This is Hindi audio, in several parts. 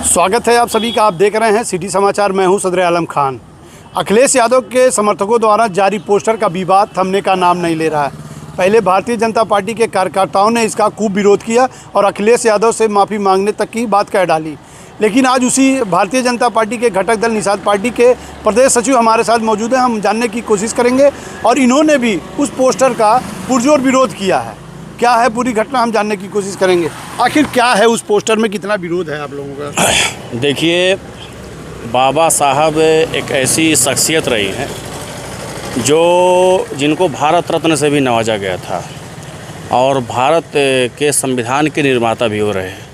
स्वागत है आप सभी का। आप देख रहे हैं सिटी समाचार। मैं हूं सदर आलम खान। अखिलेश यादव के समर्थकों द्वारा जारी पोस्टर का विवाद थमने का नाम नहीं ले रहा है। पहले भारतीय जनता पार्टी के कार्यकर्ताओं ने इसका खूब विरोध किया और अखिलेश यादव से माफ़ी मांगने तक की बात कह डाली। लेकिन आज उसी भारतीय जनता पार्टी के घटक दल निषाद पार्टी के प्रदेश सचिव हमारे साथ मौजूद हैं। हम जानने की कोशिश करेंगे और इन्होंने भी उस पोस्टर का पुरजोर विरोध किया है। क्या है पूरी घटना, हम जानने की कोशिश करेंगे। आखिर क्या है उस पोस्टर में, कितना विरोध है आप लोगों का? देखिए, बाबा साहब एक ऐसी शख्सियत रही हैं जिनको भारत रत्न से भी नवाजा गया था और भारत के संविधान के निर्माता भी हो रहे हैं।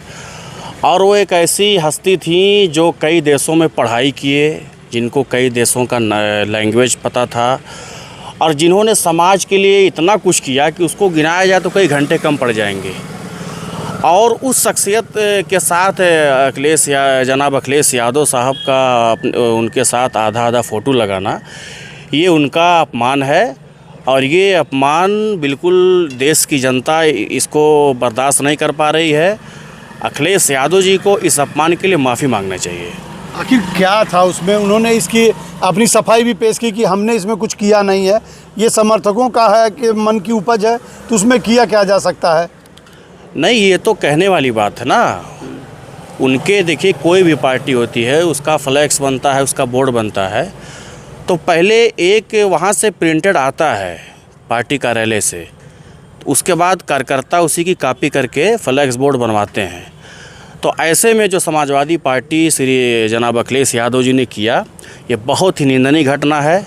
और वो एक ऐसी हस्ती थी जो कई देशों में पढ़ाई किए, जिनको कई देशों का लैंग्वेज पता था और जिन्होंने समाज के लिए इतना कुछ किया कि उसको गिनाया जाए तो कई घंटे कम पड़ जाएंगे। और उस शख्सियत के साथ जनाब अखिलेश यादव साहब का उनके साथ आधा फ़ोटो लगाना, ये उनका अपमान है और ये अपमान बिल्कुल देश की जनता इसको बर्दाश्त नहीं कर पा रही है। अखिलेश यादव जी को इस अपमान के लिए माफ़ी मांगना चाहिए। आखिर क्या था उसमें? उन्होंने इसकी अपनी सफाई भी पेश की कि हमने इसमें कुछ किया नहीं है, ये समर्थकों का है कि मन की उपज है, तो उसमें किया क्या जा सकता है? नहीं, ये तो कहने वाली बात है ना। उनके देखिए, कोई भी पार्टी होती है उसका फ्लैक्स बनता है, उसका बोर्ड बनता है, तो पहले एक वहाँ से प्रिंटेड आता है पार्टी कार्यालय से, उसके बाद कार्यकर्ता उसी की कॉपी करके फ्लैक्स बोर्ड बनवाते हैं। तो ऐसे में जो समाजवादी पार्टी श्री जनाब अखिलेश यादव जी ने किया, ये बहुत ही निंदनीय घटना है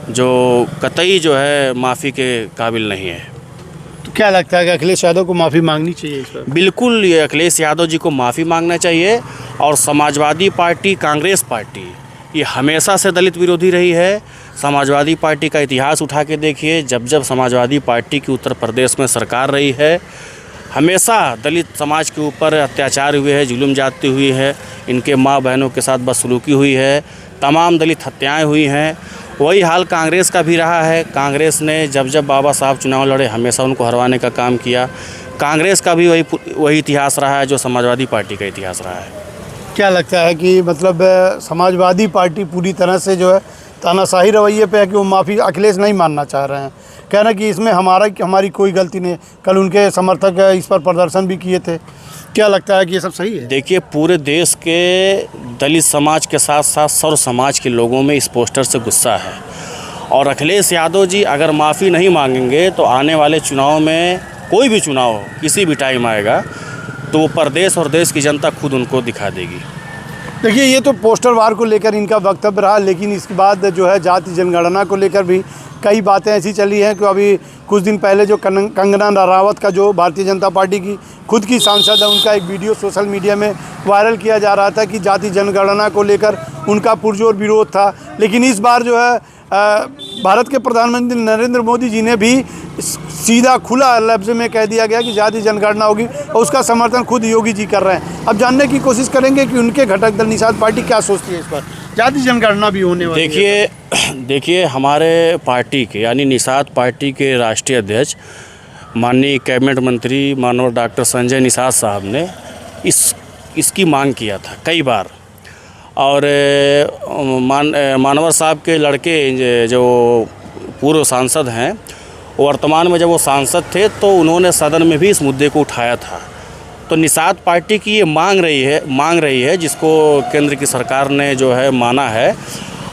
जो कतई जो है माफ़ी के काबिल नहीं है। तो क्या लगता है कि अखिलेश यादव को माफ़ी मांगनी चाहिए इस पर? बिल्कुल, ये अखिलेश यादव जी को माफ़ी मांगना चाहिए। और समाजवादी पार्टी, कांग्रेस पार्टी, ये हमेशा से दलित विरोधी रही है। समाजवादी पार्टी का इतिहास उठा के देखिए, जब जब समाजवादी पार्टी की उत्तर प्रदेश में सरकार रही है, हमेशा दलित समाज के ऊपर अत्याचार हुए हैं, जुल्म जाती हुई है, इनके माँ बहनों के साथ बदसलूकी हुई है, तमाम दलित हत्याएं हुई हैं। वही हाल कांग्रेस का भी रहा है। कांग्रेस ने जब जब बाबा साहब चुनाव लड़े, हमेशा उनको हरवाने का काम किया। कांग्रेस का भी वही इतिहास रहा है जो समाजवादी पार्टी का इतिहास रहा है। क्या लगता है कि मतलब समाजवादी पार्टी पूरी तरह से जो है तानाशाही रवैये पे है कि वो माफ़ी अखिलेश नहीं मानना चाह रहे हैं, कहना कि इसमें हमारी कोई गलती नहीं? कल उनके समर्थक इस पर प्रदर्शन भी किए थे। क्या लगता है कि ये सब सही है? देखिए, पूरे देश के दलित समाज के साथ साथ सर्व समाज के लोगों में इस पोस्टर से गुस्सा है और अखिलेश यादव जी अगर माफ़ी नहीं मांगेंगे तो आने वाले चुनाव में, कोई भी चुनाव किसी भी टाइम आएगा, तो वो प्रदेश और देश की जनता खुद उनको दिखा देगी। देखिए, ये तो पोस्टर वार को लेकर इनका वक्तव्य रहा, लेकिन इसके बाद जो है जाति जनगणना को लेकर भी कई बातें ऐसी चली हैं कि अभी कुछ दिन पहले जो कंगना रनावत का, जो भारतीय जनता पार्टी की खुद की सांसद है, उनका एक वीडियो सोशल मीडिया में वायरल किया जा रहा था कि जाति जनगणना को लेकर उनका पुरजोर विरोध था। लेकिन इस बार जो है भारत के प्रधानमंत्री नरेंद्र मोदी जी ने भी सीधा खुला लफ्ज़ में कह दिया गया कि जाति जनगणना होगी और उसका समर्थन खुद योगी जी कर रहे हैं। अब जानने की कोशिश करेंगे कि उनके घटक दल निषाद पार्टी क्या सोचती है इस पर, जाति जनगणना भी होने वाली है। देखिए, हमारे पार्टी के यानी निषाद पार्टी के राष्ट्रीय अध्यक्ष माननीय कैबिनेट मंत्री माननीय डॉक्टर संजय निषाद साहब ने इसकी मांग किया था कई बार। और मानवर साहब के लड़के जो पूर्व सांसद हैं, वर्तमान में जब वो सांसद थे तो उन्होंने सदन में भी इस मुद्दे को उठाया था। तो निषाद पार्टी की ये मांग रही है जिसको केंद्र की सरकार ने जो है माना है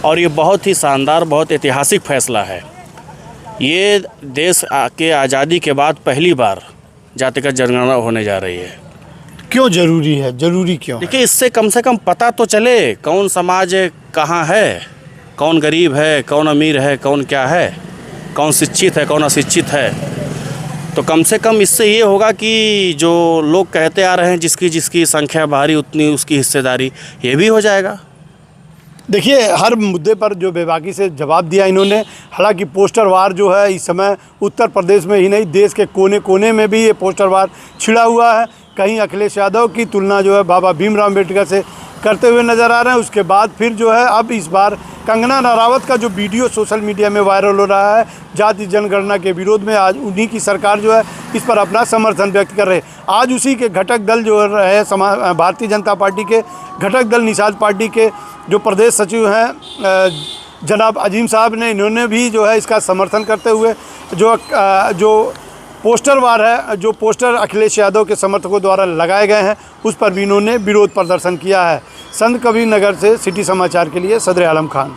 और ये बहुत ही शानदार, बहुत ऐतिहासिक फैसला है। ये देश के आज़ादी के बाद पहली बार जातिगत जनगणना होने जा रही है। क्यों ज़रूरी है? ज़रूरी क्यों? देखिए, इससे कम से कम पता तो चले कौन समाज कहाँ है, कौन गरीब है, कौन अमीर है, कौन क्या है, कौन शिक्षित है, कौन अशिक्षित है। तो कम से कम इससे ये होगा कि जो लोग कहते आ रहे हैं जिसकी संख्या भारी उतनी उसकी हिस्सेदारी, ये भी हो जाएगा। देखिए, हर मुद्दे पर जो बेबाकी से जवाब दिया इन्होंने। हालांकि पोस्टर वार जो है इस समय उत्तर प्रदेश में ही नहीं, देश के कोने कोने में भी ये पोस्टर वार छिड़ा हुआ है। कहीं अखिलेश यादव की तुलना जो है बाबा भीमराव अम्बेडकर से करते हुए नज़र आ रहे हैं। उसके बाद फिर जो है अब इस बार कंगना रनावत का जो वीडियो सोशल मीडिया में वायरल हो रहा है जाति जनगणना के विरोध में, आज उन्हीं की सरकार जो है इस पर अपना समर्थन व्यक्त कर रहे हैं। आज उसी के घटक दल जो है भारतीय जनता पार्टी के घटक दल निषाद पार्टी के जो प्रदेश सचिव हैं जनाब अजीम साहब ने, इन्होंने भी जो है इसका समर्थन करते हुए जो पोस्टर वार है, जो पोस्टर अखिलेश यादव के समर्थकों द्वारा लगाए गए हैं उस पर भी इन्होंने विरोध प्रदर्शन किया है। संत कबीर नगर से सिटी समाचार के लिए सदर आलम खान।